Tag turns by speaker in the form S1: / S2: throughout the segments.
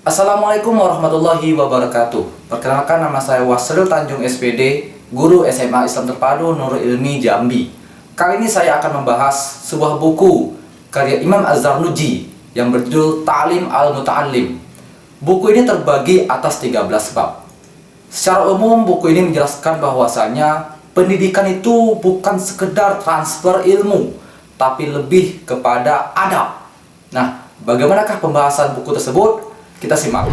S1: Assalamualaikum warahmatullahi wabarakatuh. Perkenalkan, nama saya Wasril Tanjung SPD, Guru SMA Islam Terpadu Nurul Ilmi Jambi. Kali ini saya akan membahas sebuah buku karya Imam Az-Zarnuji yang berjudul Ta'lim Al-Muta'allim. Buku ini terbagi atas 13 bab. Secara umum, buku ini menjelaskan bahwasanya pendidikan itu bukan sekedar transfer ilmu, tapi lebih kepada adab. Nah, bagaimanakah pembahasan buku tersebut? Kita simak.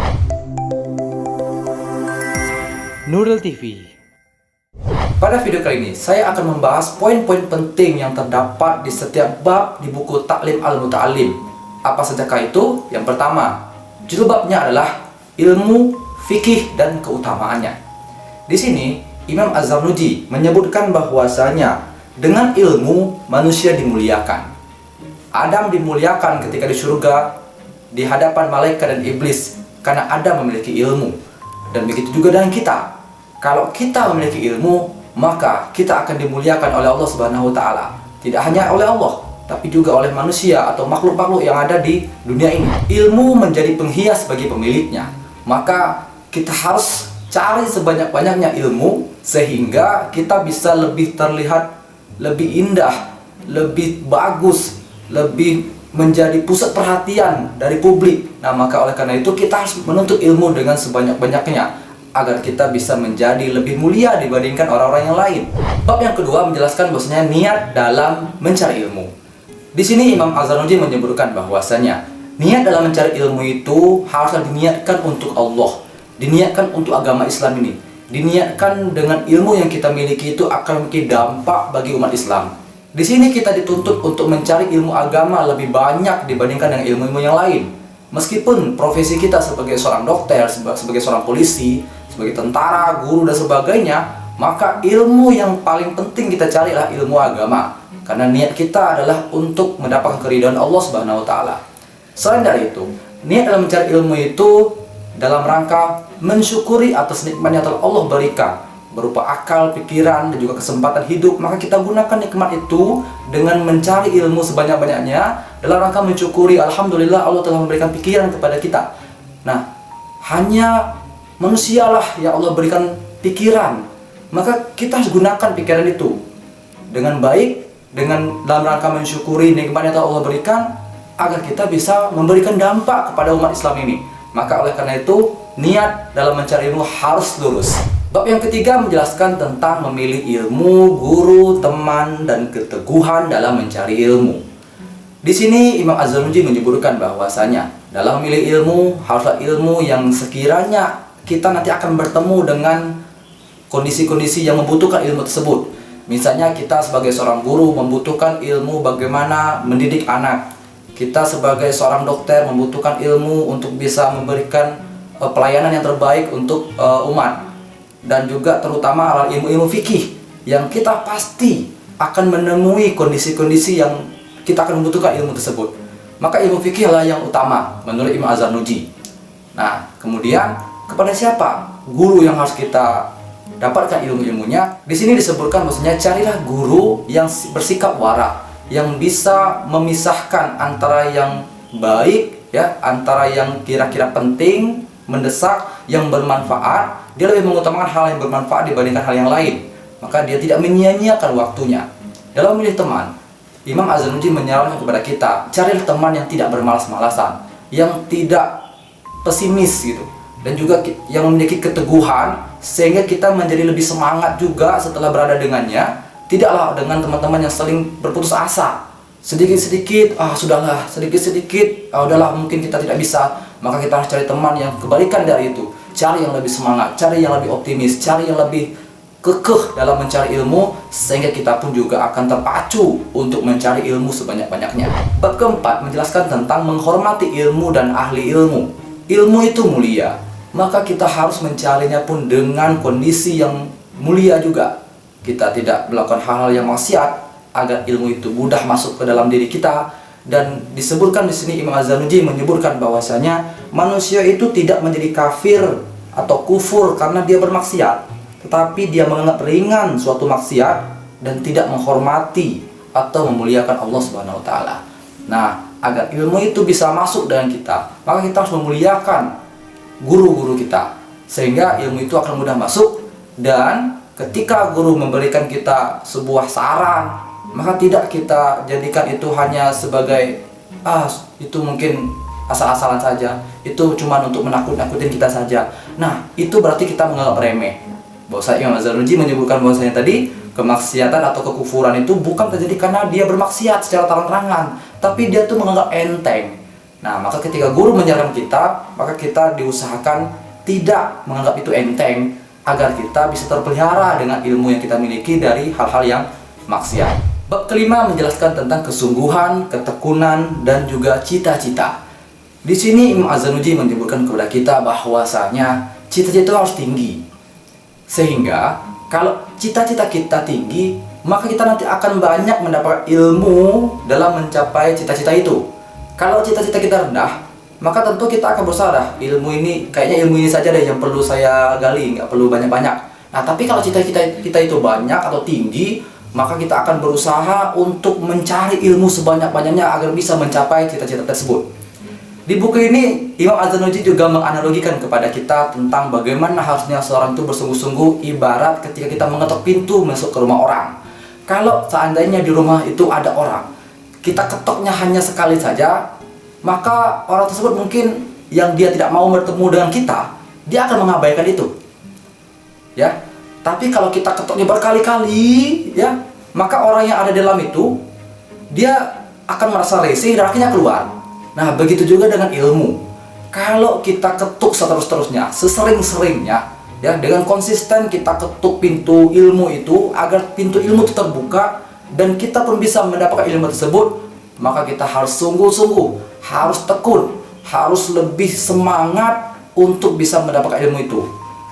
S1: Nurul TV. Pada video kali ini, saya akan membahas poin-poin penting yang terdapat di setiap bab di buku Ta'lim Al-Muta'allim. Apa sajakah itu? Yang pertama, judul babnya adalah ilmu, fikih, dan keutamaannya. Di sini, Imam Az-Zarnuji menyebutkan bahwasanya dengan ilmu manusia dimuliakan. Adam dimuliakan ketika di surga di hadapan malaikat dan iblis karena Adam memiliki ilmu. Dan begitu juga dengan kita. Kalau kita memiliki ilmu, maka kita akan dimuliakan oleh Allah Subhanahu wa taala. Tidak hanya oleh Allah, tapi juga oleh manusia atau makhluk-makhluk yang ada di dunia ini. Ilmu menjadi penghias bagi pemiliknya. Maka kita harus cari sebanyak-banyaknya ilmu sehingga kita bisa lebih terlihat lebih indah, lebih bagus, lebih menjadi pusat perhatian dari publik. Nah, maka oleh karena itu kita harus menuntut ilmu dengan sebanyak-banyaknya agar kita bisa menjadi lebih mulia dibandingkan orang-orang yang lain. Bab yang kedua menjelaskan bahwasanya niat dalam mencari ilmu. Di sini Imam Az-Zarnuji menyebutkan bahwasanya niat dalam mencari ilmu itu haruslah diniatkan untuk Allah, diniatkan untuk agama Islam ini, diniatkan dengan ilmu yang kita miliki itu akan memiliki dampak bagi umat Islam. Di sini kita dituntut untuk mencari ilmu agama lebih banyak dibandingkan dengan ilmu-ilmu yang lain. Meskipun profesi kita sebagai seorang dokter, sebagai seorang polisi, sebagai tentara, guru, dan sebagainya, maka ilmu yang paling penting kita cari adalah ilmu agama. Karena niat kita adalah untuk mendapatkan keridhaan Allah Subhanahu wa taala. Selain dari itu, niat dalam mencari ilmu itu dalam rangka mensyukuri atas nikmat yang telah Allah berikan, berupa akal, pikiran, dan juga kesempatan hidup. Maka kita gunakan nikmat itu dengan mencari ilmu sebanyak-banyaknya dalam rangka mensyukuri, alhamdulillah Allah telah memberikan pikiran kepada kita. Nah, hanya manusialah yang Allah berikan pikiran. Maka kita harus gunakan pikiran itu dengan baik, dengan dalam rangka mensyukuri nikmat yang telah Allah berikan, agar kita bisa memberikan dampak kepada umat Islam ini. Maka oleh karena itu, niat dalam mencari ilmu harus lurus. Bab yang ketiga menjelaskan tentang memilih ilmu, guru, teman, dan keteguhan dalam mencari ilmu. Di sini Imam Az-Zarnuji menyebutkan bahwasanya dalam memilih ilmu haruslah ilmu yang sekiranya kita nanti akan bertemu dengan kondisi-kondisi yang membutuhkan ilmu tersebut. Misalnya kita sebagai seorang guru membutuhkan ilmu bagaimana mendidik anak. Kita sebagai seorang dokter membutuhkan ilmu untuk bisa memberikan pelayanan yang terbaik untuk umat. Dan juga terutama ilmu-ilmu fikih yang kita pasti akan menemui kondisi-kondisi yang kita akan membutuhkan ilmu tersebut. Maka ilmu fikih adalah yang utama menurut Imam Az-Zarnuji. Nah, kemudian kepada siapa guru yang harus kita dapatkan ilmu-ilmunya? Di sini disebutkan maksudnya carilah guru yang bersikap wara, yang bisa memisahkan antara yang baik ya, antara yang kira-kira penting, mendesak, yang bermanfaat. Dia lebih mengutamakan hal yang bermanfaat dibandingkan hal yang lain. Maka dia tidak menyia-nyiakan waktunya. Dalam memilih teman, Imam Az-Zarnuji menyarankan kepada kita, carilah teman yang tidak bermalas-malasan, yang tidak pesimis gitu, dan juga yang memiliki keteguhan sehingga kita menjadi lebih semangat juga setelah berada dengannya. Tidaklah dengan teman-teman yang saling berputus asa. Sedikit-sedikit, sudahlah, sedikit-sedikit, udahlah, mungkin kita tidak bisa. Maka kita harus cari teman yang kebalikan dari itu. Cari yang lebih semangat, cari yang lebih optimis, cari yang lebih kekeh dalam mencari ilmu, sehingga kita pun juga akan terpacu untuk mencari ilmu sebanyak-banyaknya. Bab keempat menjelaskan tentang menghormati ilmu dan ahli ilmu. Ilmu itu mulia, maka kita harus mencarinya pun dengan kondisi yang mulia juga. Kita tidak melakukan hal-hal yang maksiat agar ilmu itu mudah masuk ke dalam diri kita. Dan disebutkan di sini Imam Az-Zarnuji menyebutkan bahwasanya manusia itu tidak menjadi kafir atau kufur karena dia bermaksiat, tetapi dia menganggap ringan suatu maksiat dan tidak menghormati atau memuliakan Allah Subhanahu wa taala. Nah, agar ilmu itu bisa masuk dengan kita, maka kita harus memuliakan guru-guru kita, sehingga ilmu itu akan mudah masuk. Dan ketika guru memberikan kita sebuah saran, maka tidak kita jadikan itu hanya sebagai itu mungkin asal-asalan saja, itu cuma untuk menakut-nakutin kita saja. Nah, itu berarti kita menganggap remeh. Bahwa Imam Az-Zarnuji menyebutkan bahwasanya tadi kemaksiatan atau kekufuran itu bukan terjadi karena dia bermaksiat secara terang-terangan, tapi dia tuh menganggap enteng. Nah, maka ketika guru menyarankan kita, maka kita diusahakan tidak menganggap itu enteng, agar kita bisa terpelihara dengan ilmu yang kita miliki dari hal-hal yang maksiat. Bab kelima menjelaskan tentang kesungguhan, ketekunan, dan juga cita-cita. Di sini Imam Az-Zarnuji menyebutkan kepada kita bahwasanya cita-cita harus tinggi. Sehingga kalau cita-cita kita tinggi, maka kita nanti akan banyak mendapat ilmu dalam mencapai cita-cita itu. Kalau cita-cita kita rendah, maka tentu kita akan berusaha, ilmu ini, kayaknya ilmu ini saja deh yang perlu saya gali, nggak perlu banyak-banyak. Nah, tapi kalau cita-cita kita itu banyak atau tinggi, maka kita akan berusaha untuk mencari ilmu sebanyak-banyaknya agar bisa mencapai cita-cita tersebut. Di buku ini, Imam Az-Zarnuji juga menganalogikan kepada kita tentang bagaimana harusnya seorang itu bersungguh-sungguh, ibarat ketika kita mengetok pintu masuk ke rumah orang. Kalau seandainya di rumah itu ada orang, kita ketoknya hanya sekali saja, maka orang tersebut mungkin yang dia tidak mau bertemu dengan kita, dia akan mengabaikan itu. Ya. Tapi kalau kita ketoknya berkali-kali, ya, maka orang yang ada di dalam itu dia akan merasa risih dan akhirnya keluar. Nah, begitu juga dengan ilmu. Kalau kita ketuk seterus-terusnya, sesering-seringnya, ya, dengan konsisten kita ketuk pintu ilmu itu agar pintu ilmu itu terbuka dan kita pun bisa mendapatkan ilmu tersebut, maka kita harus sungguh-sungguh, harus tekun, harus lebih semangat untuk bisa mendapatkan ilmu itu.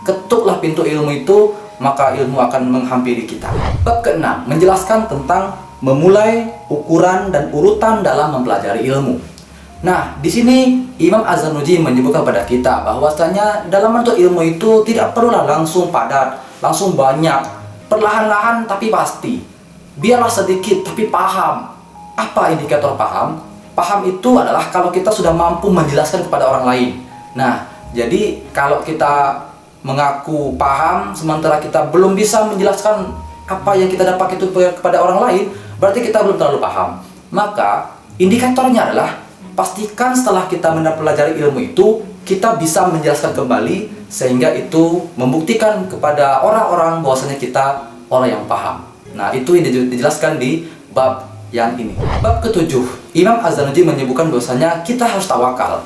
S1: Ketuklah pintu ilmu itu, maka ilmu akan menghampiri kita. Bab ke-6 menjelaskan tentang memulai, ukuran, dan urutan dalam mempelajari ilmu. Nah, di sini Imam Az-Zarnuji menyebutkan kepada kita bahwasanya dalam bentuk ilmu itu tidak perlulah langsung padat, langsung banyak, perlahan-lahan tapi pasti. Biarlah sedikit tapi paham. Apa indikator paham? Paham itu adalah kalau kita sudah mampu menjelaskan kepada orang lain. Nah, jadi kalau kita mengaku paham sementara kita belum bisa menjelaskan apa yang kita dapat itu kepada orang lain, berarti kita belum terlalu paham. Maka indikatornya adalah pastikan setelah kita mempelajari ilmu itu, kita bisa menjelaskan kembali sehingga itu membuktikan kepada orang-orang bahwasanya kita orang yang paham. Nah, itu yang dijelaskan di bab yang ini. Bab ke-7, Imam Az-Zarnuji menyebutkan bahwasanya kita harus tawakal.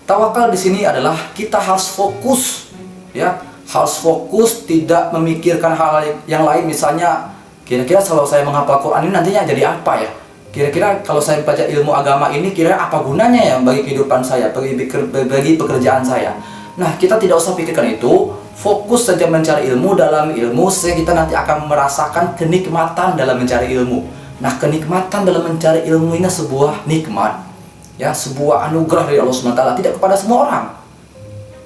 S1: Tawakal di sini adalah kita harus fokus, ya, harus fokus, tidak memikirkan hal yang lain. Misalnya, kira-kira kalau saya menghafal Quran ini nantinya jadi apa ya? Kira-kira kalau saya baca ilmu agama ini, kira apa gunanya ya bagi kehidupan saya, bagi pekerjaan saya? Nah, kita tidak usah pikirkan itu. Fokus saja mencari ilmu dalam ilmu, sehingga kita nanti akan merasakan kenikmatan dalam mencari ilmu. Nah, kenikmatan dalam mencari ilmu ini sebuah nikmat, ya, sebuah anugerah dari Allah SWT, tidak kepada semua orang.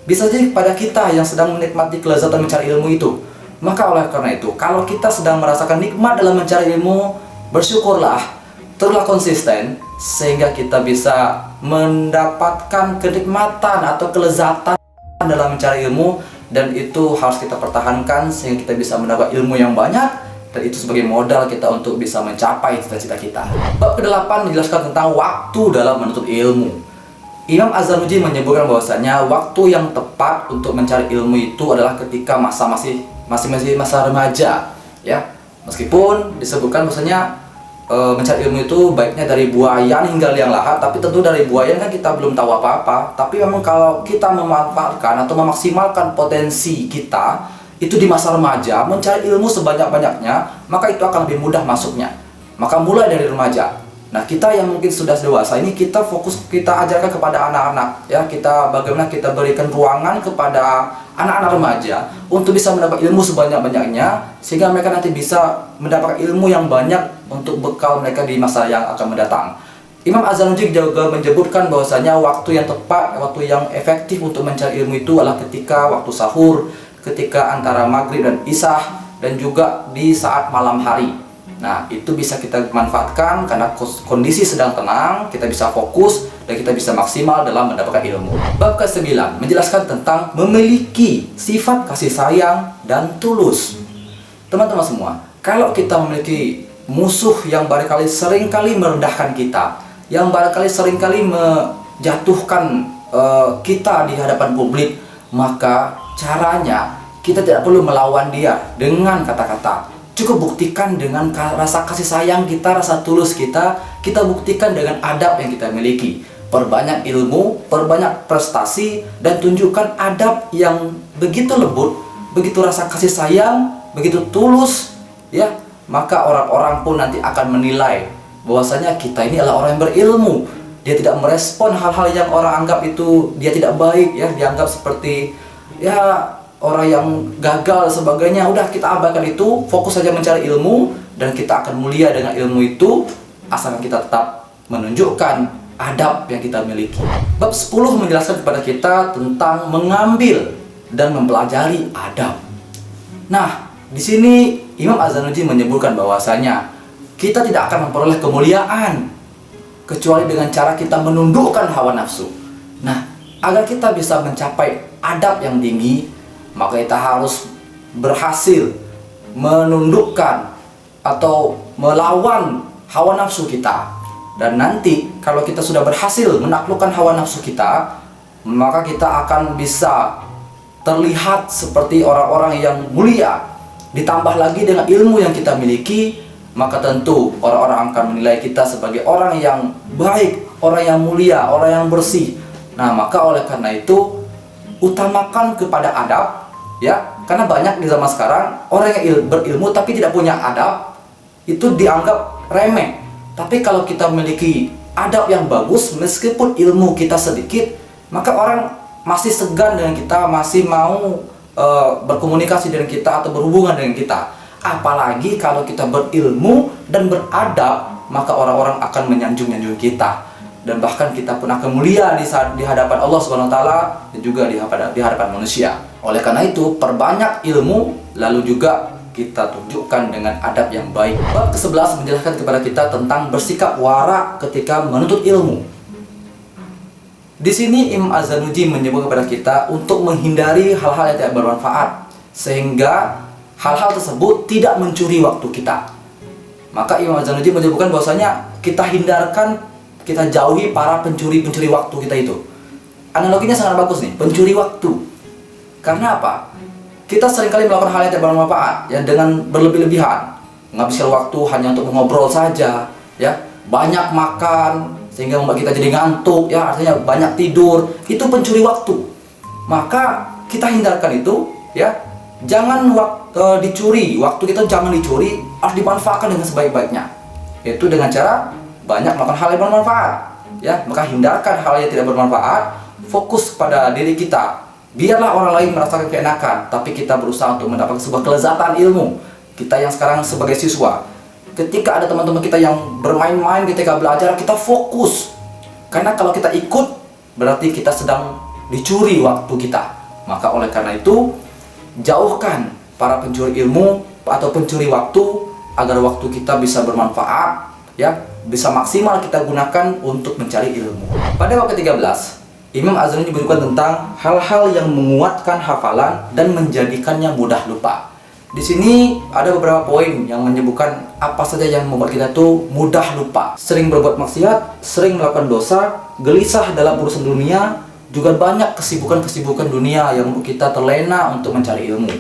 S1: Bisa jadi kepada kita yang sedang menikmati kelezatan mencari ilmu itu. Maka oleh karena itu, kalau kita sedang merasakan nikmat dalam mencari ilmu, bersyukurlah, teruslah konsisten, sehingga kita bisa mendapatkan kenikmatan atau kelezatan dalam mencari ilmu. Dan itu harus kita pertahankan sehingga kita bisa mendapat ilmu yang banyak, dan itu sebagai modal kita untuk bisa mencapai cita-cita kita. Bab ke-8 menjelaskan tentang waktu dalam menuntut ilmu. Imam Az-Zarnuji menyebutkan bahwasanya waktu yang tepat untuk mencari ilmu itu adalah ketika masih masa remaja, ya. Meskipun disebutkan bahwasanya mencari ilmu itu baiknya dari buayan hingga liang lahat, tapi tentu dari buayan kan kita belum tahu apa-apa. Tapi memang kalau kita memanfaatkan atau memaksimalkan potensi kita itu di masa remaja, mencari ilmu sebanyak-banyaknya, maka itu akan lebih mudah masuknya. Maka mulai dari remaja. Nah, kita yang mungkin sudah dewasa ini, kita fokus, kita ajarkan kepada anak-anak, ya, bagaimana kita berikan ruangan kepada anak-anak remaja untuk bisa mendapat ilmu sebanyak-banyaknya, sehingga mereka nanti bisa mendapatkan ilmu yang banyak untuk bekal mereka di masa yang akan mendatang. Imam Az-Zarnuji juga menyebutkan bahwasanya waktu yang tepat, waktu yang efektif untuk mencari ilmu itu adalah ketika waktu sahur, ketika antara maghrib dan isya, dan juga di saat malam hari. Nah, itu bisa kita manfaatkan karena kondisi sedang tenang, kita bisa fokus dan kita bisa maksimal dalam mendapatkan ilmu. Bab ke-9 menjelaskan tentang memiliki sifat kasih sayang dan tulus. Teman-teman semua, kalau kita memiliki musuh yang barangkali seringkali merendahkan kita, yang barangkali seringkali menjatuhkan kita di hadapan publik, maka caranya kita tidak perlu melawan dia dengan kata-kata. Cukup buktikan dengan rasa kasih sayang kita, rasa tulus kita buktikan dengan adab yang kita miliki. Perbanyak ilmu, perbanyak prestasi, dan tunjukkan adab yang begitu lembut, begitu rasa kasih sayang, begitu tulus, ya. Maka orang-orang pun nanti akan menilai bahwasanya kita ini adalah orang yang berilmu. Dia tidak merespon hal-hal yang orang anggap itu dia tidak baik, ya, dianggap seperti ya orang yang gagal sebagainya. Udah, kita abaikan itu, fokus saja mencari ilmu, dan kita akan mulia dengan ilmu itu asalkan kita tetap menunjukkan adab yang kita miliki. Bab 10 menjelaskan kepada kita tentang mengambil dan mempelajari adab. Nah, di sini Imam Az-Zarnuji menyebutkan bahwasanya kita tidak akan memperoleh kemuliaan kecuali dengan cara kita menundukkan hawa nafsu. Nah, agar kita bisa mencapai adab yang tinggi, maka kita harus berhasil menundukkan atau melawan hawa nafsu kita. Dan nanti kalau kita sudah berhasil menaklukkan hawa nafsu kita, maka kita akan bisa terlihat seperti orang-orang yang mulia. Ditambah lagi dengan ilmu yang kita miliki, maka tentu orang-orang akan menilai kita sebagai orang yang baik, orang yang mulia, orang yang bersih. Nah, maka oleh karena itu utamakan kepada adab, ya. Karena banyak di zaman sekarang orang yang berilmu tapi tidak punya adab, itu dianggap remeh. Tapi kalau kita memiliki adab yang bagus, meskipun ilmu kita sedikit, maka orang masih segan dengan kita, masih mau berkomunikasi dengan kita atau berhubungan dengan kita. Apalagi kalau kita berilmu dan beradab, maka orang-orang akan menyanjung-nyanjung kita, dan bahkan kita pun akan mulia di hadapan Allah Subhanahu wa taala dan juga di hadapan manusia. Oleh karena itu, perbanyak ilmu, lalu juga kita tunjukkan dengan adab yang baik. Bab ke-11 menjelaskan kepada kita tentang bersikap wara ketika menuntut ilmu. Di sini Imam Az-Zarnuji menyebut kepada kita untuk menghindari hal-hal yang tidak bermanfaat, sehingga hal-hal tersebut tidak mencuri waktu kita. Maka Imam Az-Zarnuji menyebutkan bahwasanya kita hindarkan, kita jauhi para pencuri-pencuri waktu kita itu. Analoginya sangat bagus nih, pencuri waktu. Karena apa? Kita seringkali melakukan hal yang tidak bermanfaat, ya, dengan berlebih-lebihan, menghabiskan waktu hanya untuk mengobrol saja, ya, banyak makan sehingga membuat kita jadi ngantuk, ya, artinya banyak tidur. Itu pencuri waktu. Maka kita hindarkan itu, ya. Jangan dicuri, waktu kita jangan dicuri, harus dimanfaatkan dengan sebaik-baiknya. Yaitu dengan cara banyak melakukan hal yang bermanfaat, ya. Maka hindarkan hal yang tidak bermanfaat, fokus pada diri kita. Biarlah orang lain merasakan keenakan, tapi kita berusaha untuk mendapatkan sebuah kelezatan ilmu. Kita yang sekarang sebagai siswa, ketika ada teman-teman kita yang bermain-main ketika belajar, kita fokus. Karena kalau kita ikut, berarti kita sedang dicuri waktu kita. Maka oleh karena itu, jauhkan para pencuri ilmu atau pencuri waktu, agar waktu kita bisa bermanfaat, ya, bisa maksimal kita gunakan untuk mencari ilmu. Pada bab ke-13, Imam Az-Zarnuji menyebutkan tentang hal-hal yang menguatkan hafalan dan menjadikannya mudah lupa. Di sini ada beberapa poin yang menyebutkan apa saja yang membuat kita tuh mudah lupa. Sering berbuat maksiat, sering melakukan dosa, gelisah dalam urusan dunia, juga banyak kesibukan-kesibukan dunia yang membuat kita terlena untuk mencari ilmu.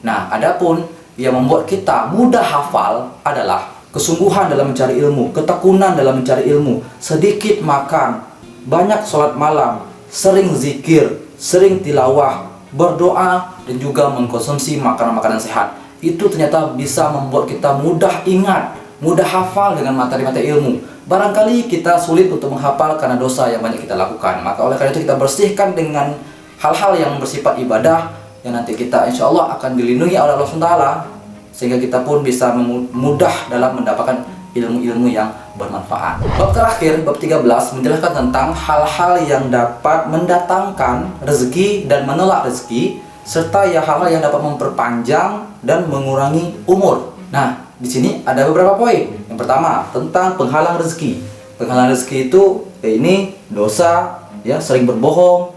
S1: Nah, adapun yang membuat kita mudah hafal adalah kesungguhan dalam mencari ilmu, ketekunan dalam mencari ilmu, sedikit makan, banyak sholat malam, sering zikir, sering tilawah, berdoa, dan juga mengkonsumsi makanan-makanan sehat. Itu ternyata bisa membuat kita mudah ingat, mudah hafal dengan materi-materi ilmu. Barangkali kita sulit untuk menghafal karena dosa yang banyak kita lakukan. Maka oleh karena itu kita bersihkan dengan hal-hal yang bersifat ibadah, yang nanti kita insya Allah akan dilindungi oleh Allah SWT, sehingga kita pun bisa mudah dalam mendapatkan ilmu-ilmu yang bermanfaat. Bab terakhir, bab 13, menjelaskan tentang hal-hal yang dapat mendatangkan rezeki dan menolak rezeki, serta ya hal-hal yang dapat memperpanjang dan mengurangi umur. Nah, di sini ada beberapa poin. Yang pertama, tentang penghalang rezeki. Penghalang rezeki itu ini dosa, ya, sering berbohong,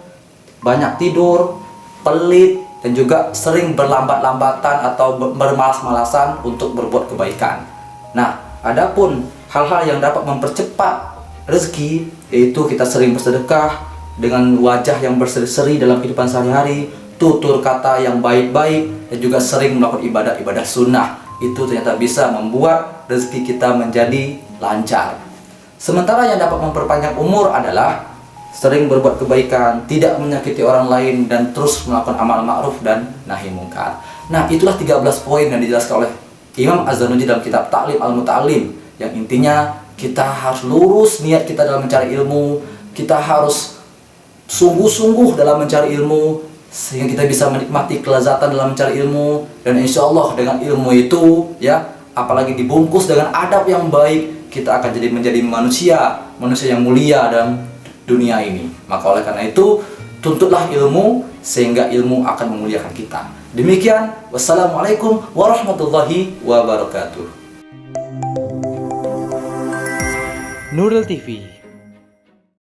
S1: banyak tidur, pelit, dan juga sering berlambat-lambatan atau bermalas-malasan untuk berbuat kebaikan. Nah, adapun hal-hal yang dapat mempercepat rezeki, yaitu kita sering bersedekah dengan wajah yang berseri-seri dalam kehidupan sehari-hari, tutur kata yang baik-baik, dan juga sering melakukan ibadah-ibadah sunnah. Itu ternyata bisa membuat rezeki kita menjadi lancar. Sementara yang dapat memperpanjang umur adalah sering berbuat kebaikan, tidak menyakiti orang lain, dan terus melakukan amal ma'ruf dan nahi mungkar. Nah, itulah 13 poin yang dijelaskan oleh Imam Az-Zarnuji dalam kitab Ta'lim Al-Muta'allim, yang intinya kita harus lurus niat kita dalam mencari ilmu, kita harus sungguh-sungguh dalam mencari ilmu, sehingga kita bisa menikmati kelezatan dalam mencari ilmu. Dan insya Allah dengan ilmu itu, ya, apalagi dibungkus dengan adab yang baik, kita akan menjadi manusia yang mulia dalam dunia ini. Maka oleh karena itu, tuntutlah ilmu sehingga ilmu akan memuliakan kita. Demikian, wassalamualaikum warahmatullahi wabarakatuh.
S2: Nurul TV.